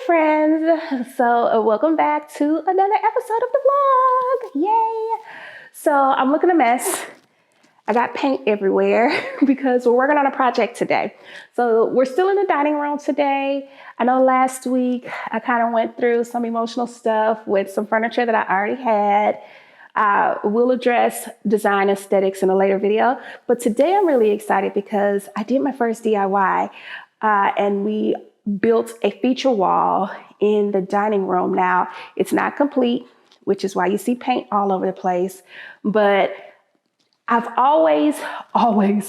friends. Welcome back to another episode of the vlog. Yay! So I'm looking a mess. I got paint everywhere because we're working on a project today. So we're still in the dining room today. I know last week I kind of went through some emotional stuff with some furniture that I already had. We'll address design aesthetics in a later video, but today I'm really excited because I did my first DIY and we built a feature wall in the dining room. Now, it's not complete, which is why you see paint all over the place, but I've always wanted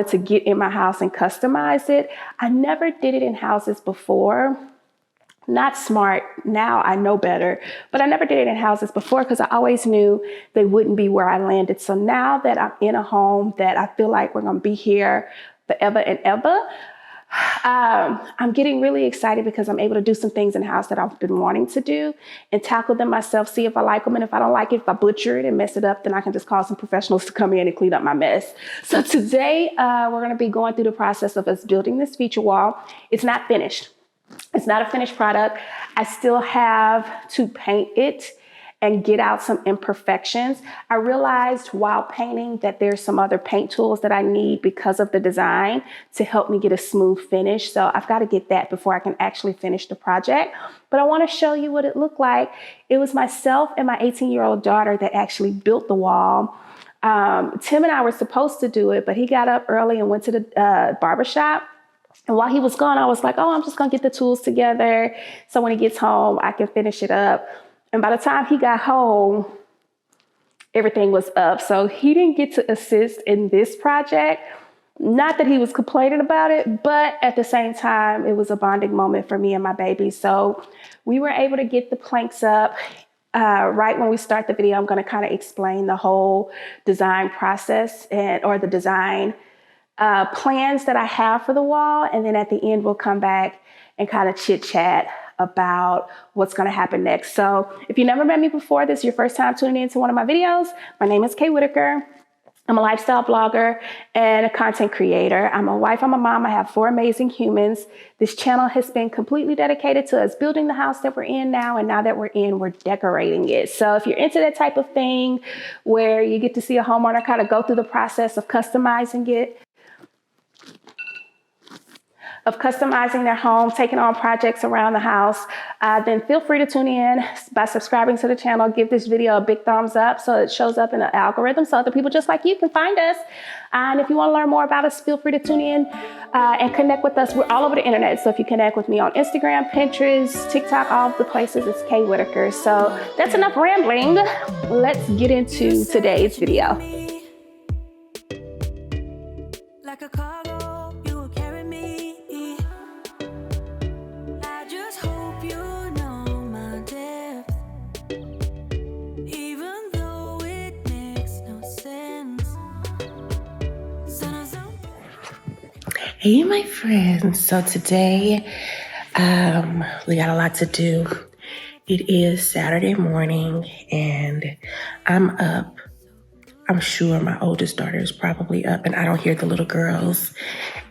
to get in my house and customize it. I never did it in houses before. Not smart. Now I know better, but I never did it in houses before because I always knew they wouldn't be where I landed. So now that I'm in a home that I feel like we're going to be here forever and ever, I'm getting really excited because I'm able to do some things in the house that I've been wanting to do and tackle them myself, see if I like them. And if I don't like it, if I butcher it and mess it up, then I can just call some professionals to come in and clean up my mess. So today we're going to be going through the process of us building this feature wall. It's not finished. It's not a finished product. I still have to paint it and get out some imperfections. I realized while painting that there's some other paint tools that I need because of the design to help me get a smooth finish. So I've got to get that before I can actually finish the project. But I want to show you what it looked like. It was myself and my 18-year-old daughter that actually built the wall. Tim and I were supposed to do it, but he got up early and went to the barbershop. And while he was gone, I was like, oh, I'm just going to get the tools together so when he gets home, I can finish it up. And by the time he got home, everything was up. So he didn't get to assist in this project. Not that he was complaining about it, but at the same time, it was a bonding moment for me and my baby. So we were able to get the planks up. Right when we start the video, I'm going to kind of explain the whole design process or the design plans that I have for the wall. And then at the end, we'll come back and kind of chit chat about what's going to happen next. So if you've never met me before, this is your first time tuning into one of my videos. My name is Whitaker. I'm a lifestyle blogger and a content creator. I'm a wife, I'm a mom. I have 4 amazing humans. This channel has been completely dedicated to us building the house that we're in now. And now that we're in, we're decorating it. So if you're into that type of thing where you get to see a homeowner kind of go through the process of customizing their home, taking on projects around the house, then feel free to tune in by subscribing to the channel. Give this video a big thumbs up so it shows up in the algorithm so other people just like you can find us. And if you want to learn more about us, feel free to tune in and connect with us. We're all over the internet. So if you connect with me on Instagram, Pinterest, TikTok, all of the places, it's K Whitaker. So that's enough rambling. Let's get into today's video. Like a cargo. Hey, my friends. So today, we got a lot to do. It is Saturday morning and I'm up. I'm sure my oldest daughter is probably up and I don't hear the little girls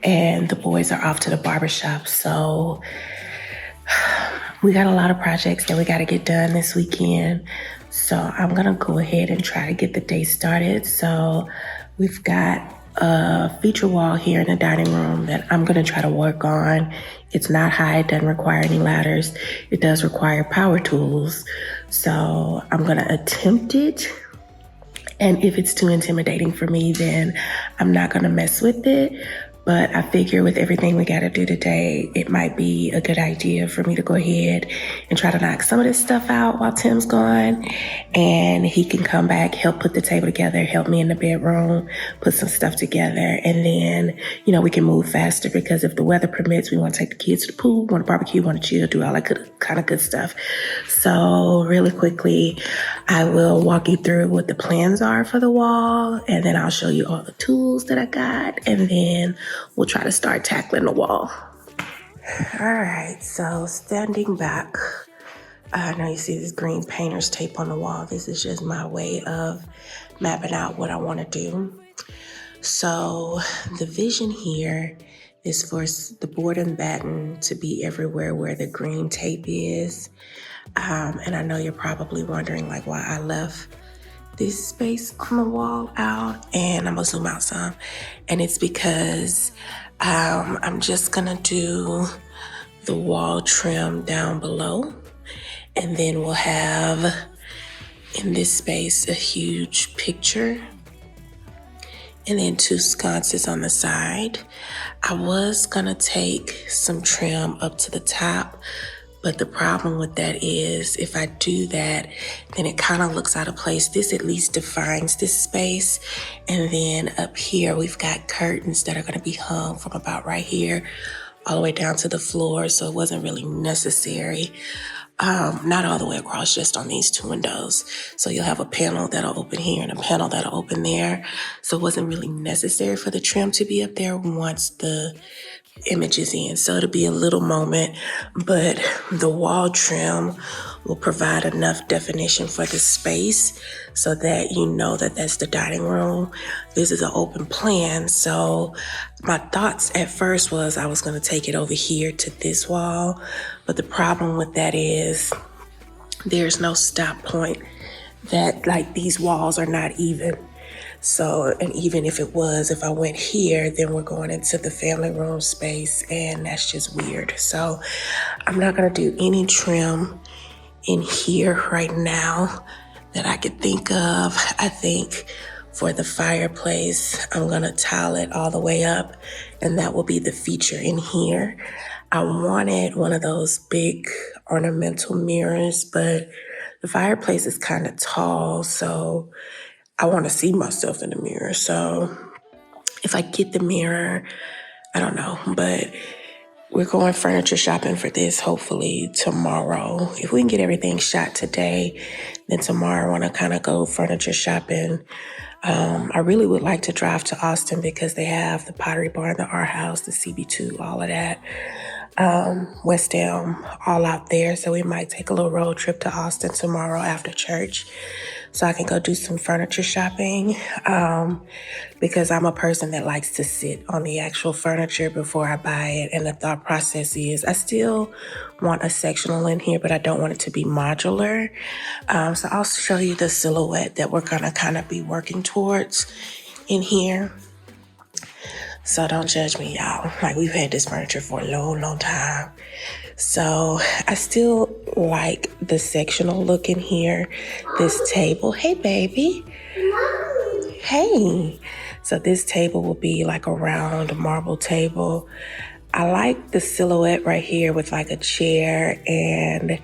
and the boys are off to the barbershop. So we got a lot of projects that we got to get done this weekend. So I'm going to go ahead and try to get the day started. So we've got a feature wall here in the dining room that I'm going to try to work on. It's not high. It doesn't require any ladders. It does require power tools. So I'm going to attempt it. And if it's too intimidating for me, then I'm not going to mess with it. But I figure with everything we got to do today, it might be a good idea for me to go ahead and try to knock some of this stuff out while Tim's gone. And he can come back, help put the table together, help me in the bedroom, put some stuff together. And then, we can move faster because if the weather permits, we want to take the kids to the pool, want to barbecue, want to chill, do all that kind of good stuff. So really quickly, I will walk you through what the plans are for the wall. And then I'll show you all the tools that I got. And then we'll try to start tackling the wall. All right, so standing back, now you see this green painter's tape on the wall. This is just my way of mapping out what I want to do. So the vision here is for the board and batten to be everywhere where the green tape is. And I know you're probably wondering like why I left this space on the wall out, and I'm gonna zoom out some. And it's because I'm just gonna do the wall trim down below, and then we'll have in this space a huge picture and then 2 sconces on the side. I was gonna take some trim up to the top, but the problem with that is if I do that, then it kind of looks out of place. This at least defines this space. And then up here, we've got curtains that are gonna be hung from about right here all the way down to the floor. So it wasn't really necessary. Not all the way across, just on these 2 windows. So you'll have a panel that'll open here and a panel that'll open there. So it wasn't really necessary for the trim to be up there once the image is in. So it'll be a little moment, but the wall trim will provide enough definition for the space so that you know that that's the dining room. This is an open plan. So my thoughts at first was I was going to take it over here to this wall, but the problem with that is there's no stop point. That like these walls are not even. So, and even if it was, if I went here, then we're going into the family room space, and that's just weird. So I'm not gonna do any trim in here right now that I could think of. I think for the fireplace, I'm gonna tile it all the way up, and that will be the feature in here. I wanted one of those big ornamental mirrors, but the fireplace is kind of tall, so I want to see myself in the mirror. So if I get the mirror, I don't know, but we're going furniture shopping for this hopefully tomorrow. If we can get everything shot today, then tomorrow I want to kind of go furniture shopping. I really would like to drive to Austin because they have the Pottery Barn, the Art House, the CB2, all of that. West Elm, all out there. So we might take a little road trip to Austin tomorrow after church so I can go do some furniture shopping, because I'm a person that likes to sit on the actual furniture before I buy it. And the thought process is I still want a sectional in here, but I don't want it to be modular. So I'll show you the silhouette that we're gonna kind of be working towards in here. So don't judge me, y'all. Like, we've had this furniture for a long, long time. So I still like the sectional look in here. This table, hey baby. Hey. So this table will be like a round marble table. I like the silhouette right here with like a chair and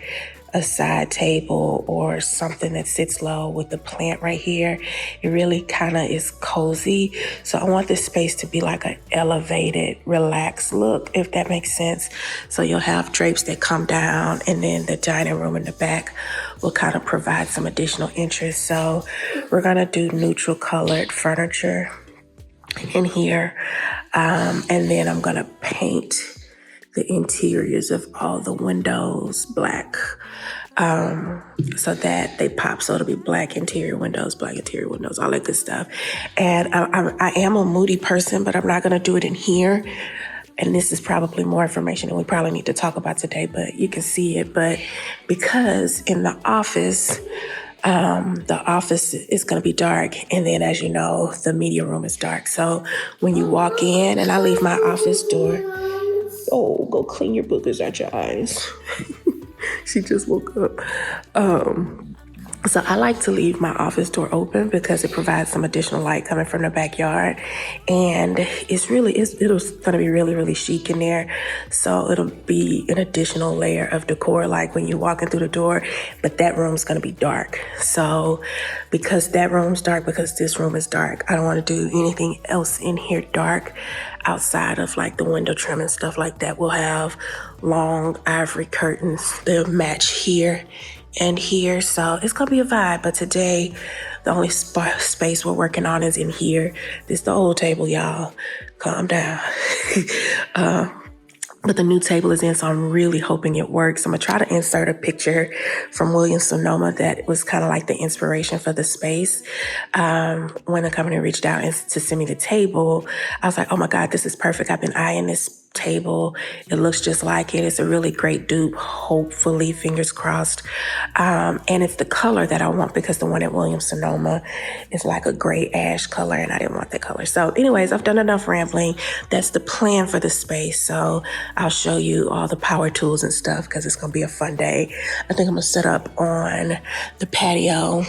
a side table or something that sits low with the plant right here. It really kind of is cozy. So I want this space to be like an elevated, relaxed look, if that makes sense. So you'll have drapes that come down, and then the dining room in the back will kind of provide some additional interest. So we're gonna do neutral colored furniture in here. And then I'm gonna paint the interiors of all the windows black, so that they pop. So it'll be black interior windows, all that good stuff. And I am a moody person, but I'm not gonna do it in here. And this is probably more information than we probably need to talk about today, but you can see it. But because in the office is going to be dark. And then, as you know, the media room is dark. So when you walk in, and I leave my office door, oh, go clean your boogers out your eyes. She just woke up. So I like to leave my office door open because it provides some additional light coming from the backyard. And it's going to be really, really chic in there. So it'll be an additional layer of decor, like when you're walking through the door, but that room's going to be dark. So because that room's dark, because this room is dark, I don't want to do anything else in here dark outside of like the window trim and stuff like that. We'll have long ivory curtains. They'll match here and here. So it's going to be a vibe. But today, the only space we're working on is in here. This is the old table, y'all. Calm down. but the new table is in, so I'm really hoping it works. I'm gonna try to insert a picture from Williams-Sonoma that was kind of like the inspiration for the space. When the company reached out to send me the table, I was like, oh my God, this is perfect. I've been eyeing this table. It looks just like it. It's a really great dupe, hopefully, fingers crossed. And it's the color that I want, because the one at Williams-Sonoma is like a gray ash color, and I didn't want that color. So anyways, I've done enough rambling. That's the plan for the space. So I'll show you all the power tools and stuff, because it's going to be a fun day. I think I'm going to set up on the patio,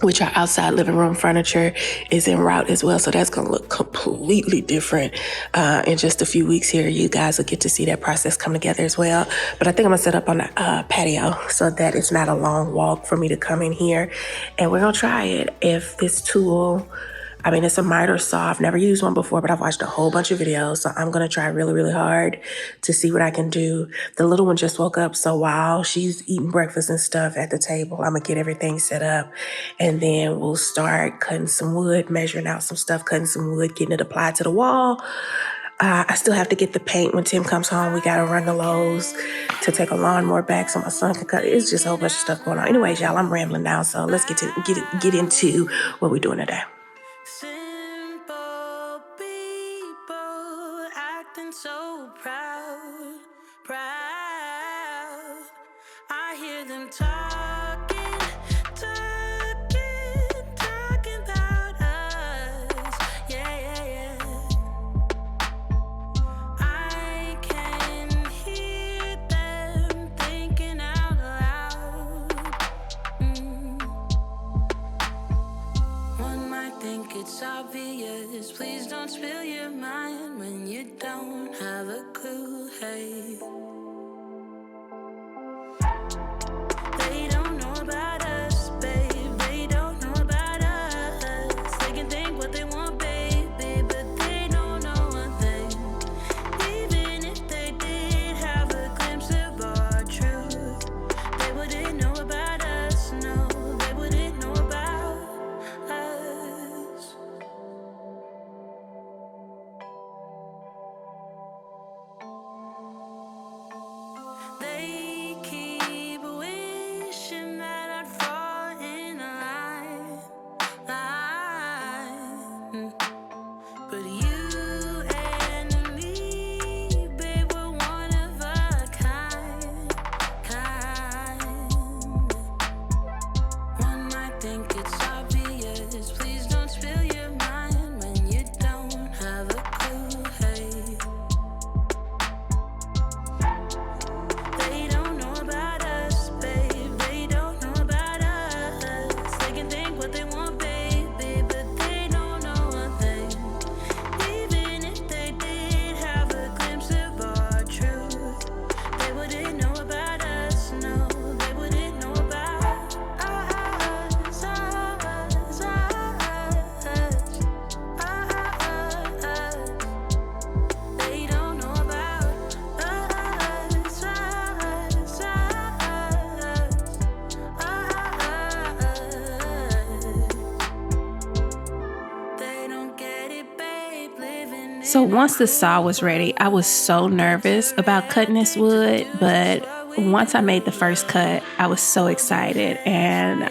which our outside living room furniture is en route as well. So that's going to look completely different in just a few weeks here. You guys will get to see that process come together as well. But I think I'm going to set up on the patio so that it's not a long walk for me to come in here. And we're going to try it. If this tool, I mean, it's a miter saw. I've never used one before, but I've watched a whole bunch of videos. So I'm going to try really, really hard to see what I can do. The little one just woke up. So while she's eating breakfast and stuff at the table, I'm going to get everything set up. And then we'll start cutting some wood, measuring out some stuff, cutting some wood, getting it applied to the wall. I still have to get the paint. When Tim comes home, we got to run to Lowe's to take a lawnmower back so my son can cut it. It's just a whole bunch of stuff going on. Anyways, y'all, I'm rambling now. So let's get into what we're doing today. Simple people acting so proud. I hear them talking about us. Yeah. I can hear them thinking out loud. One might think it's obvious. Please don't spill your mind when you don't have a clue. Hey, they don't know about us, babe. They don't know about us. They can think what they want, baby, but they don't know one thing. Even if they did have a glimpse of our truth, they wouldn't know about us. No, they wouldn't know about us. They keep wishing that I'd fall in line. But you and me, babe, we're one of a kind. One might think it's obvious. Please don't spill your mind when you don't have a clue. Hey, they don't know about us, babe. They don't know about us. They can think what they want, baby, but they don't know one thing. Even if they did have a glimpse of our truth, they wouldn't know about us. No, they wouldn't know about us. They don't know about us. They don't get it, babe. Living So once the saw was ready, I was so nervous about cutting this wood, but once I made the first cut, I was so excited, and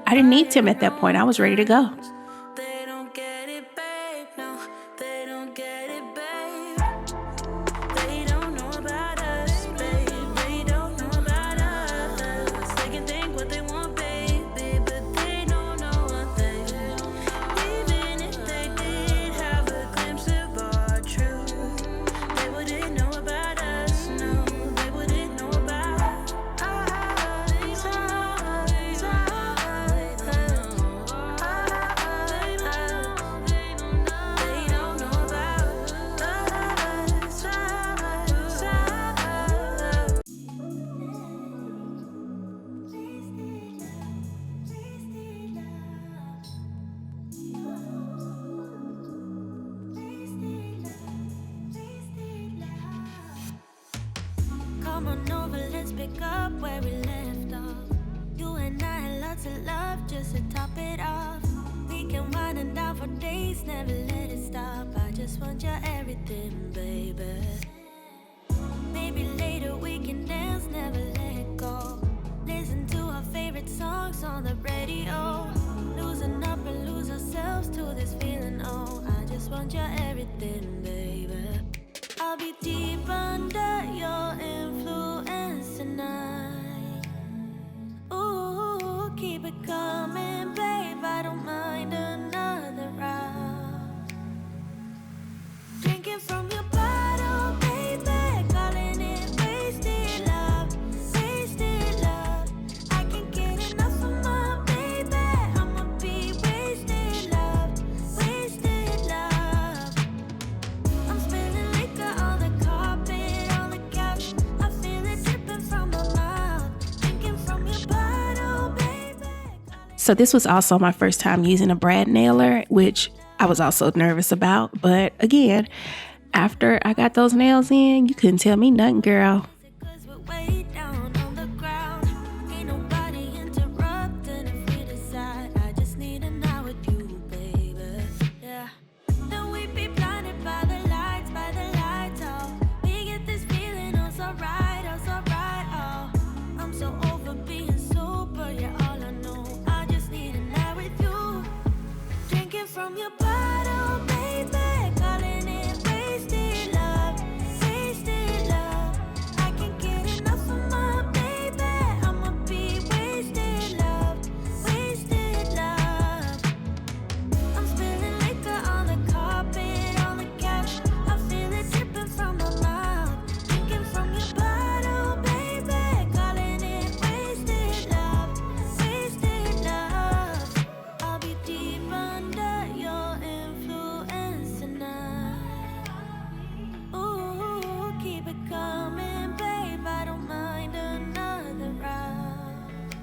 I didn't need Tim at that point. I was ready to go. They don't get it, babe. No, they don't get it, babe. They don't know about us, babe. They don't know about us. They can think what they want, baby, but they don't know one thing. Even if they did have a glimpse of our truth, they wouldn't know about us. No, they wouldn't know about us. They don't know about us. Come on over, let's pick up where we left off. You and I had lots of love just to top it off. We can wind and down for days, never let it stop. I just want your everything, baby. songs on the radio. Losing up and lose ourselves to this feeling. Oh, I just want your everything, baby. I'll be deep under your influence tonight. Ooh, keep it coming, babe. I don't mind another round. Drinking from your bottle, baby. Calling it wasted love, wasted love. I can't get enough of my baby. I'ma be wasted love, wasted love. I'm spilling liquor on the carpet, on the couch. I feel it dripping from my mouth. Drinking from your bottle, baby. So this was also my first time using a brad nailer, which I was also nervous about. But again, after I got those nails in, you couldn't tell me nothing, girl. Cause we're way down on the ground. Ain't nobody interrupting if we decide. I just need an hour with you, baby. Yeah. Then we be blinded by the lights, oh. We get this feeling, oh, so right, oh. I'm so over being sober, yeah, all I know. I just need an hour with you. Drinking from your bottle, baby. Calling it wasted love, wasted love. I can't get enough of my baby. I'ma be wasted love, wasted love. I'm spilling liquor on the carpet, on the couch. I feel it dripping from my mouth. Drinking from your bottle, baby. Calling it wasted love, wasted love. I'll be deep under your influence tonight. Ooh, keep it coming, babe. I don't mind another round.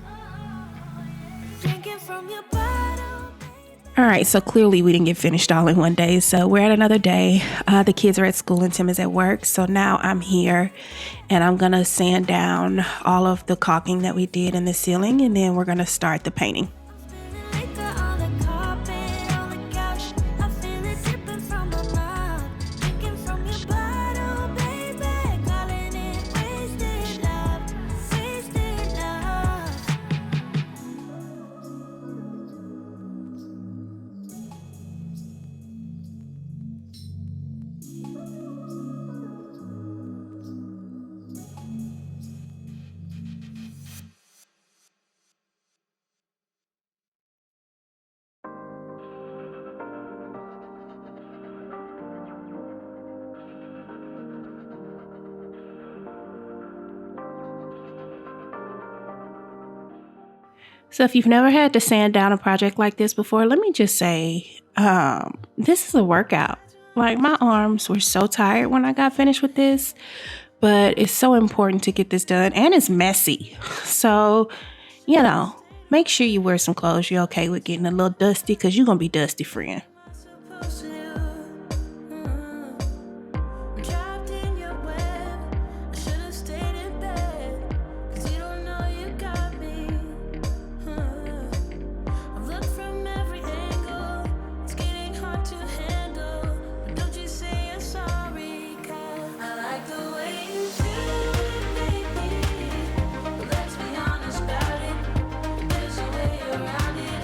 Drinking from your bottle, baby. All right, so clearly we didn't get finished all in one day. So we're at another day. The kids are at school and Tim is at work. So now I'm here and I'm going to sand down all of the caulking that we did in the ceiling, and then we're going to start the painting. Spilling liquor on the carpet, on the couch. I feel it dripping from my mouth. Drinking from your bottle, baby. Calling it wasted love, wasted love. So if you've never had to sand down a project like this before, let me just say, this is a workout. Like, my arms were so tired when I got finished with this, but it's so important to get this done, and it's messy. So, make sure you wear some clothes you're okay with getting a little dusty, because you're going to be dusty, friend. Supposed to do. I'm trapped in your web. I should've stayed in bed. 'Cause you don't know you got me. I've looked from every angle. It's getting hard to handle. But don't you say you're sorry, 'cause I like the way you do it, baby. But let's be honest about it. There's a way around it.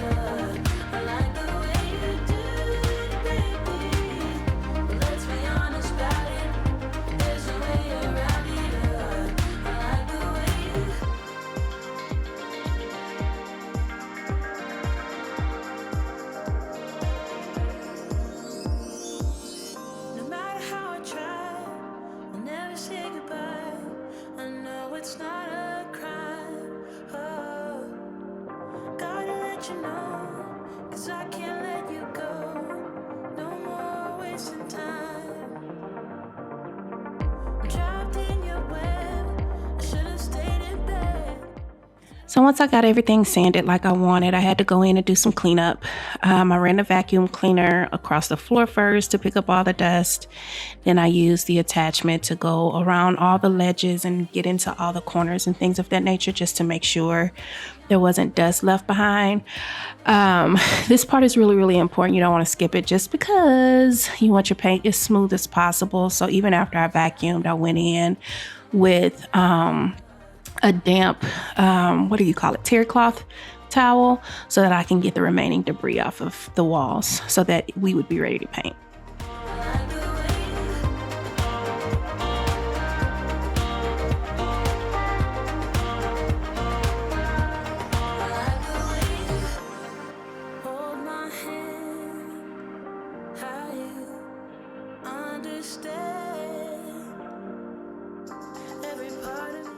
I like the way you do it, baby. But let's be honest about it. There's a way around it. I like the way you. No matter how I try, I'll never say goodbye. I know it's not a crime. Oh, gotta let you know, 'cause I can't let you go. No more wasting time. I'm trapped in your web. I should've stayed in bed. So once I got everything sanded like I wanted, I had to go in and do some cleanup. I ran a vacuum cleaner across the floor first to pick up all the dust. Then I used the attachment to go around all the ledges and get into all the corners and things of that nature, just to make sure there wasn't dust left behind. This part is really, really important. You don't want to skip it, just because you want your paint as smooth as possible. So even after I vacuumed, I went in with a damp, what do you call it, terry cloth, towel so that I can get the remaining debris off of the walls so that we would be ready to paint. Hold my hand, how you understand every part of me.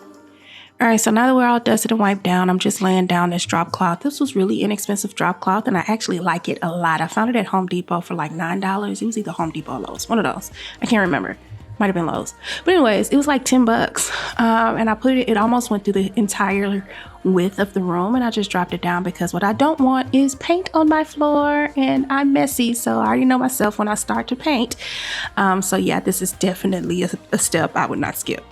All right, so now that we're all dusted and wiped down, I'm just laying down this drop cloth. This was really inexpensive drop cloth, and I actually like it a lot. I found it at Home Depot for like $9. It was either Home Depot or Lowe's, one of those. I can't remember. Might have been Lowe's. But anyways, it was like $10. And I put it almost went through the entire width of the room, and I just dropped it down because what I don't want is paint on my floor, and I'm messy, so I already know myself when I start to paint. So yeah, this is definitely a step I would not skip.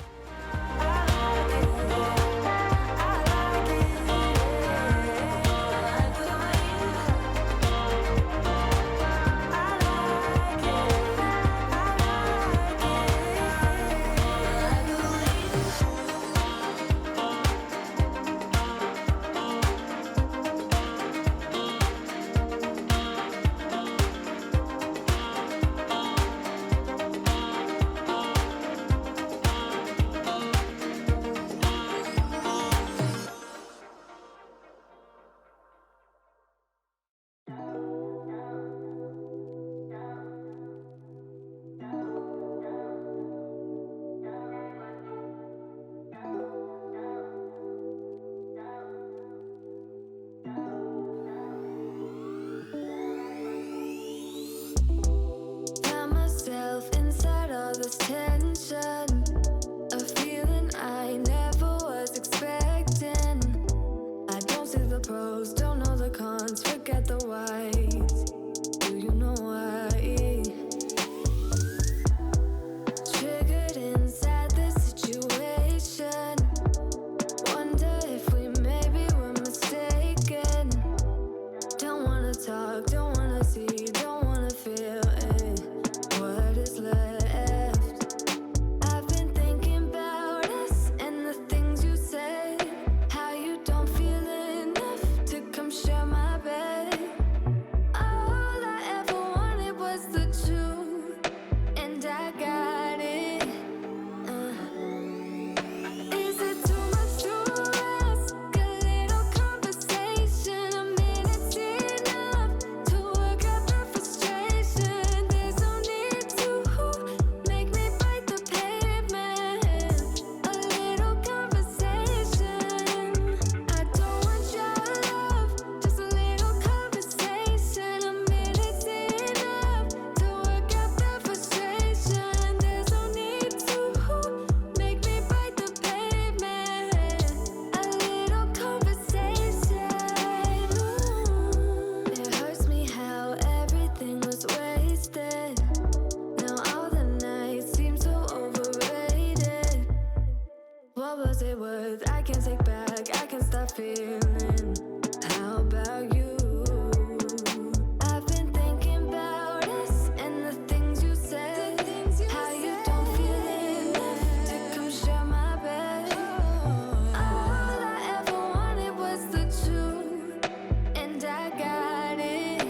Found myself inside all this tension, a feeling I never was expecting. I don't see the pros, don't know the cons, forget the whys. Do you know why? Triggered inside this situation. Wonder if we maybe were mistaken. Don't wanna talk, don't wanna see, don't wanna feel it. What is left? I've been thinking about us and the things you say. How you don't feel enough to come share my bed. All I ever wanted was the truth, and I got it. Is it too much to ask? A little conversation, a minute's enough to work out the frustration. There's no need to make me bite the pavement. A little conversation. I don't want your love, just a little conversation. A minute's enough to work out the frustration. There's no need to make me bite the pavement. A little conversation. It hurts me how everything was wasted. Now all the nights seem so overrated. What was it worth? I can't take back, I can't stop feeling. How about you? I've been thinking about us and the things you said. How you don't feel enough to come share my bed. All I ever wanted was the truth, and I got it.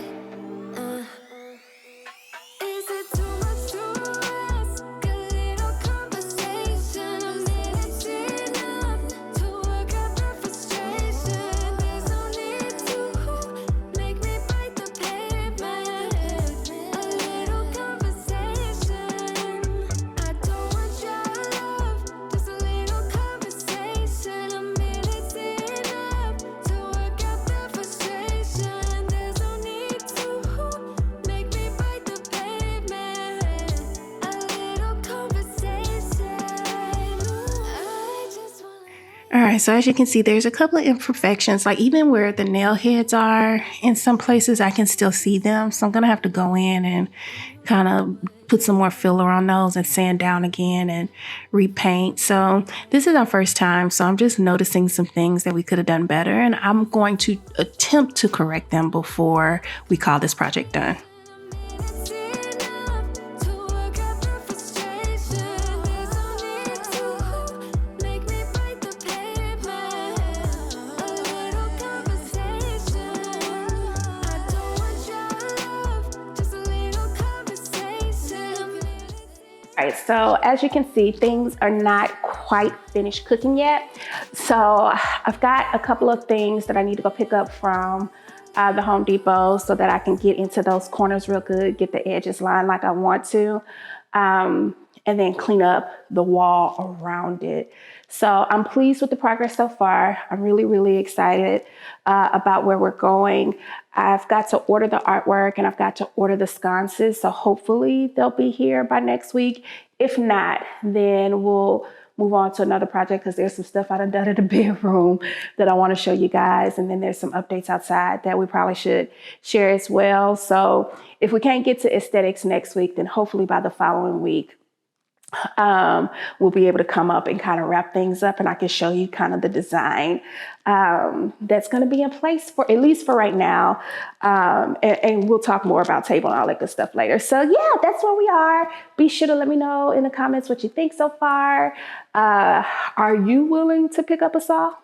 Is it too much to ask? A little conversation, a minute's enough to work out the frustration. There's no need to make me bite the pavement. A little conversation. I don't want your love, just a little conversation. A minute's enough to work out the frustration. There's no need to make me bite the pavement. A little conversation. I just wanna. All right, so as you can see, there's a couple of imperfections, like even where the nail heads are, in some places I can still see them. So I'm gonna have to go in and kind of put some more filler on those and sand down again and repaint. So this is our first time, so I'm just noticing some things that we could have done better, and I'm going to attempt to correct them before we call this project done. It's enough to work out the frustration. There's no need to make me bite the pavement. A little conversation. All right, so as you can see, things are not quite finished cooking yet. So I've got a couple of things that I need to go pick up from the Home Depot so that I can get into those corners real good, get the edges lined like I want to, and then clean up the wall around it. So I'm pleased with the progress so far. I'm really, really excited about where we're going. I've got to order the artwork and I've got to order the sconces. So hopefully they'll be here by next week. If not, then we'll move on to another project because there's some stuff I done in the bedroom that I want to show you guys. And then there's some updates outside that we probably should share as well. So if we can't get to aesthetics next week, then hopefully by the following week, we'll be able to come up and kind of wrap things up and I can show you kind of the design that's going to be in place for at least for right now. And we'll talk more about table and all that good stuff later. So yeah, that's where we are. Be sure to let me know in the comments what you think so far. Are you willing to pick up a saw?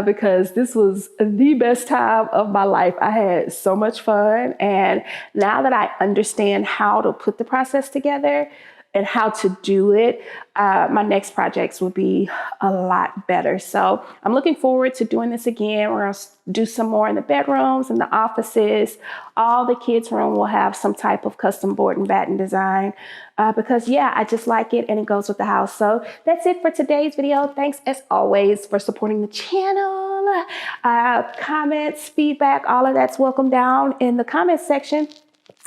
Because this was the best time of my life. I had so much fun. And now that I understand how to put the process together and how to do it, my next projects will be a lot better. So I'm looking forward to doing this again. We're going to do some more in the bedrooms and the offices. All the kids' room will have some type of custom board and batten design because yeah, I just like it and it goes with the house. So that's it for today's video. Thanks as always for supporting the channel. Comments, feedback, all of that's welcome down in the comments section.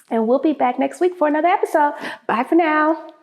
And we'll be back next week for another episode. Bye for now.